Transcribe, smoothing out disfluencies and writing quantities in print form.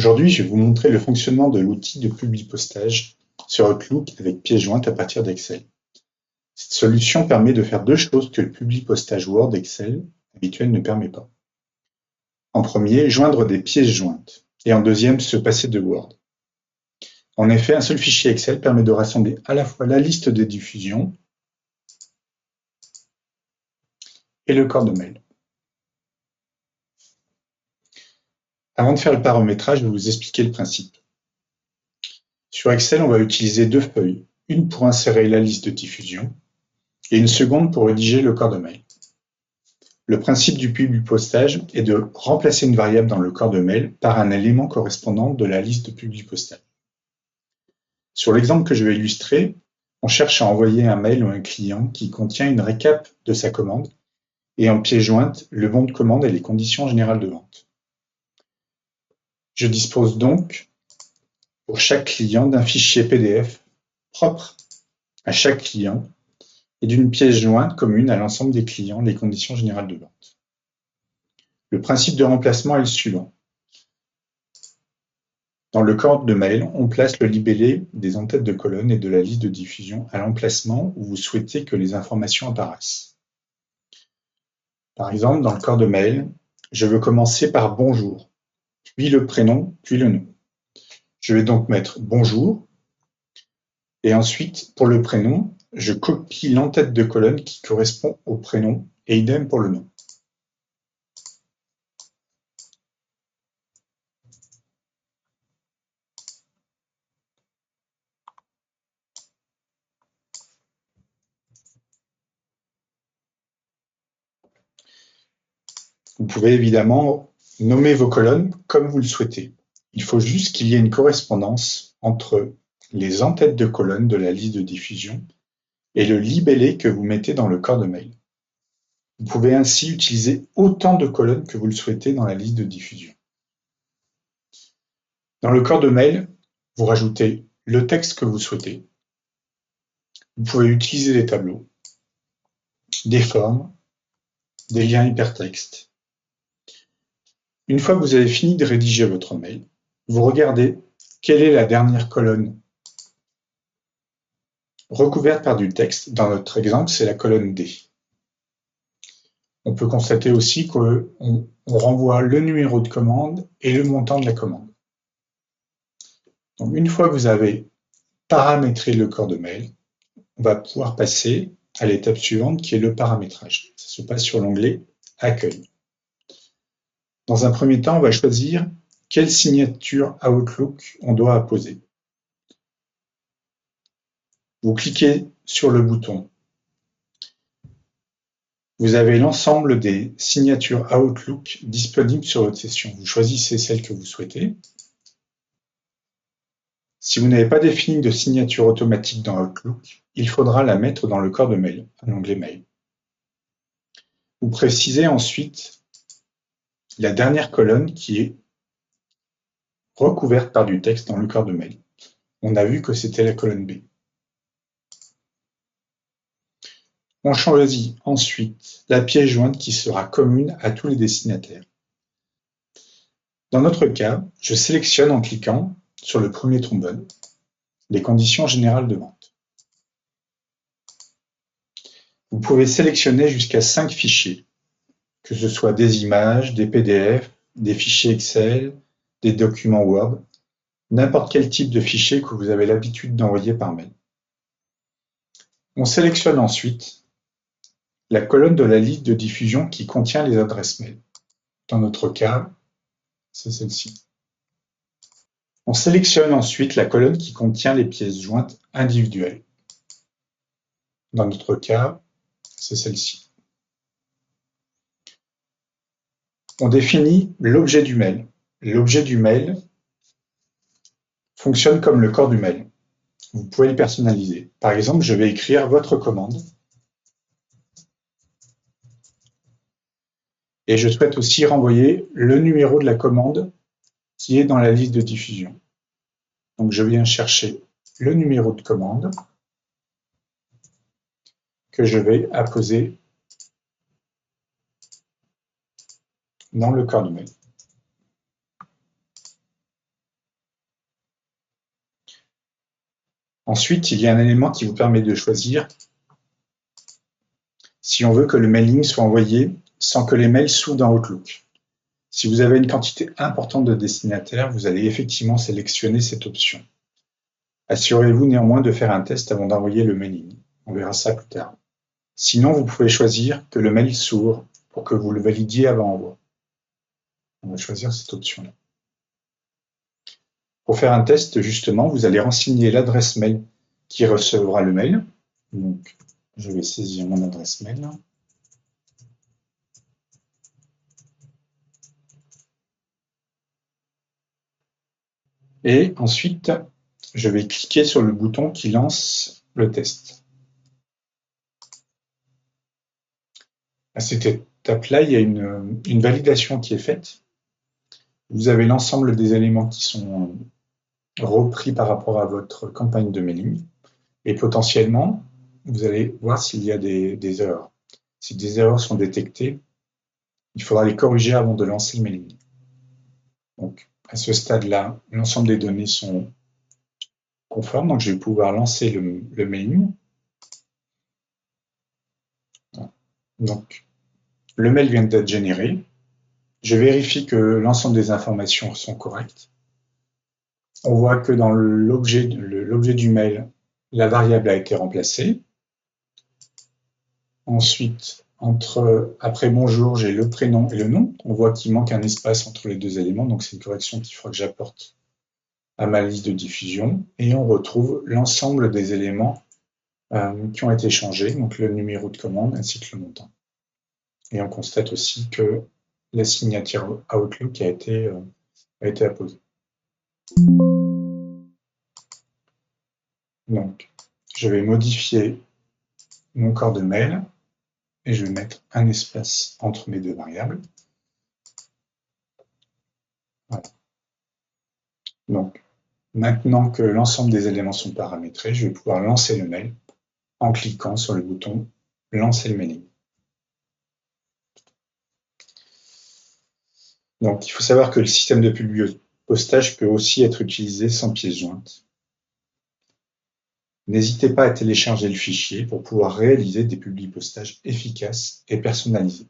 Aujourd'hui, je vais vous montrer le fonctionnement de l'outil de Publipostage sur Outlook avec pièce jointe à partir d'Excel. Cette solution permet de faire deux choses que le Publipostage Word Excel habituel ne permet pas. En premier, joindre des pièces jointes, et en deuxième, se passer de Word. En effet, un seul fichier Excel permet de rassembler à la fois la liste des diffusions et le corps de mail. Avant de faire le paramétrage, je vais vous expliquer le principe. Sur Excel, on va utiliser deux feuilles, une pour insérer la liste de diffusion et une seconde pour rédiger le corps de mail. Le principe du Publipostage est de remplacer une variable dans le corps de mail par un élément correspondant de la liste de Publipostage. Sur l'exemple que je vais illustrer, on cherche à envoyer un mail à un client qui contient une récap de sa commande et en pièce jointe le bon de commande et les conditions générales de vente. Je dispose donc pour chaque client d'un fichier PDF propre à chaque client et d'une pièce jointe commune à l'ensemble des clients, les conditions générales de vente. Le principe de remplacement est le suivant. Dans le corps de mail, on place le libellé des en-têtes de colonne et de la liste de diffusion à l'emplacement où vous souhaitez que les informations apparaissent. Par exemple, dans le corps de mail, je veux commencer par bonjour, puis le prénom, puis le nom. Je vais donc mettre bonjour, et ensuite, pour le prénom, je copie l'en-tête de colonne qui correspond au prénom, et idem pour le nom. Vous pouvez évidemment nommer vos colonnes comme vous le souhaitez. Il faut juste qu'il y ait une correspondance entre les en-têtes de colonne de la liste de diffusion et le libellé que vous mettez dans le corps de mail. Vous pouvez ainsi utiliser autant de colonnes que vous le souhaitez dans la liste de diffusion. Dans le corps de mail, vous rajoutez le texte que vous souhaitez. Vous pouvez utiliser des tableaux, des formes, des liens hypertextes. Une fois que vous avez fini de rédiger votre mail, vous regardez quelle est la dernière colonne recouverte par du texte. Dans notre exemple, c'est la colonne D. On peut constater aussi qu'on renvoie le numéro de commande et le montant de la commande. Donc, une fois que vous avez paramétré le corps de mail, on va pouvoir passer à l'étape suivante qui est le paramétrage. Ça se passe sur l'onglet Accueil. Dans un premier temps, on va choisir quelle signature Outlook on doit apposer. Vous cliquez sur le bouton. Vous avez l'ensemble des signatures Outlook disponibles sur votre session. Vous choisissez celle que vous souhaitez. Si vous n'avez pas défini de signature automatique dans Outlook, il faudra la mettre dans le corps de mail, à l'onglet Mail. Vous précisez ensuite la dernière colonne qui est recouverte par du texte dans le corps de mail. On a vu que c'était la colonne B. On choisit ensuite la pièce jointe qui sera commune à tous les destinataires. Dans notre cas, je sélectionne en cliquant sur le premier trombone les conditions générales de vente. Vous pouvez sélectionner jusqu'à 5 fichiers, que ce soit des images, des PDF, des fichiers Excel, des documents Word, n'importe quel type de fichier que vous avez l'habitude d'envoyer par mail. On sélectionne ensuite la colonne de la liste de diffusion qui contient les adresses mail. Dans notre cas, c'est celle-ci. On sélectionne ensuite la colonne qui contient les pièces jointes individuelles. Dans notre cas, c'est celle-ci. On définit l'objet du mail. L'objet du mail fonctionne comme le corps du mail. Vous pouvez le personnaliser. Par exemple, je vais écrire votre commande. Et je souhaite aussi renvoyer le numéro de la commande qui est dans la liste de diffusion. Donc je viens chercher le numéro de commande que je vais apposer dans le corps de mail. Ensuite, il y a un élément qui vous permet de choisir si on veut que le mailing soit envoyé sans que les mails s'ouvrent dans Outlook. Si vous avez une quantité importante de destinataires, vous allez effectivement sélectionner cette option. Assurez-vous néanmoins de faire un test avant d'envoyer le mailing. On verra ça plus tard. Sinon, vous pouvez choisir que le mail s'ouvre pour que vous le validiez avant envoi. On va choisir cette option-là. Pour faire un test, justement, vous allez renseigner l'adresse mail qui recevra le mail. Donc, je vais saisir mon adresse mail. Et ensuite, je vais cliquer sur le bouton qui lance le test. À cette étape-là, il y a une validation qui est faite. Vous avez l'ensemble des éléments qui sont repris par rapport à votre campagne de mailing. Et potentiellement, vous allez voir s'il y a des erreurs. Si des erreurs sont détectées, il faudra les corriger avant de lancer le mailing. Donc, à ce stade-là, l'ensemble des données sont conformes, donc je vais pouvoir lancer le mailing. Donc, le mail vient d'être généré. Je vérifie que l'ensemble des informations sont correctes. On voit que dans l'objet du mail, la variable a été remplacée. Ensuite, après bonjour, j'ai le prénom et le nom. On voit qu'il manque un espace entre les deux éléments, donc c'est une correction qu'il faudra que j'apporte à ma liste de diffusion. Et on retrouve l'ensemble des éléments qui ont été changés, donc le numéro de commande ainsi que le montant. Et on constate aussi que la signature Outlook a été apposée. Donc, je vais modifier mon corps de mail et je vais mettre un espace entre mes deux variables. Voilà. Donc, maintenant que l'ensemble des éléments sont paramétrés, je vais pouvoir lancer le mail en cliquant sur le bouton « Lancer le mailing ». Donc, il faut savoir que le système de publi-postage peut aussi être utilisé sans pièce jointe. N'hésitez pas à télécharger le fichier pour pouvoir réaliser des publi-postages efficaces et personnalisés.